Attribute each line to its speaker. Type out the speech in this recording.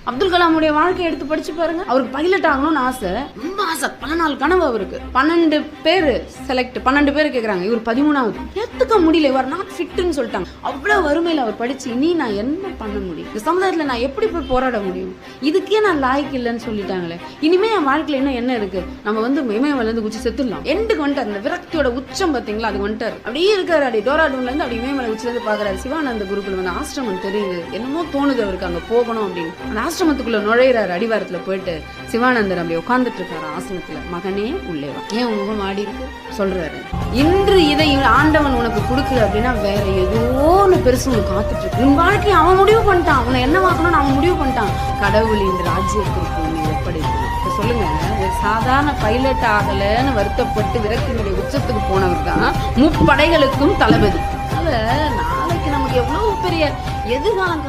Speaker 1: அப்துல் கலாமுடைய வாழ்க்கையை எடுத்து படிச்சு பாருங்க. அவருக்கு பைலட் ஆகணும்னு ஆசை, ரொம்ப ஆசை, பல நாள் கனவு அவருக்கு. 12 பேர் செலக்ட், 12 பேர் கேட்கறாங்க, இவர் 13வது. ஏத்துக்க முடியல, இவர் நாட் ஃபிட்னு சொல்லிட்டாங்க. அவ்வளவு வறுமையில அவர் படிச்சு இனி நான் என்ன பண்ண முடியும், இந்த சமுதாயத்துல நான் எப்படி போய் போராட முடியும், இதுக்கே நான் லாய்க்கு இல்லைன்னு சொல்லிட்டாங்களே, இனிமே என் வாழ்க்கையில இன்னும் என்ன இருக்கு, நம்ம வந்து இமயமலையில இருந்து குச்சி செத்துடலாம் எண்டுக்கு வந்துட்டார். அந்த விரக்தியோட உச்சம் பாத்தீங்களா, அது வந்துட்டார். அப்படியே இருக்காரு, அப்படி டோராடூன்ல இருந்து அப்படி இமயமலை உச்சில இருந்து பாக்குறாரு. சிவானந்த குருகுல வந்து ஆசிரமம் தெரியுது, என்னமோ தோணுது அவருக்கு அங்க போகணும் அப்படின்னு. அந்த ஆசிரமத்துக்குள்ள நுழையிறாரு. அடிவாரத்துல போயிட்டு சிவானந்தர் அப்படி உட்கார்ந்துட்டு இருக்காரு ஆசனத்துல. மகனே உள்ளே வா, ஏன் உன் முகம் ஆடி இருக்கு சொல்றாரு. இன்று இதை ஆண்டவன் உனக்கு கொடுக்கல அப்படின்னா வேற ஏதோ ஒண்ணு பெருசு உனக்கு காத்துட்டு இருக்கு. உன் வாழ்க்கையை அவன் முடிவு பண்ணிட்டான், அவனை என்ன வாக்கணும்னு அவன் முடிவு பண்ணிட்டான். கடவுளின் ராஜ்யத்திற்கு நீ ஒப்படைக்கணும். சொல்லுங்க, ஒரு சாதாரண பைலட் ஆகலன்னு வருத்தப்பட்டு விரக்தியினுடைய உச்சத்துக்கு போனவர் தான் முப்படைகளுக்கும் தளபதி. அதனால நாளைக்கு நமக்கு எவ்வளவு பெரிய எதிர்காலம்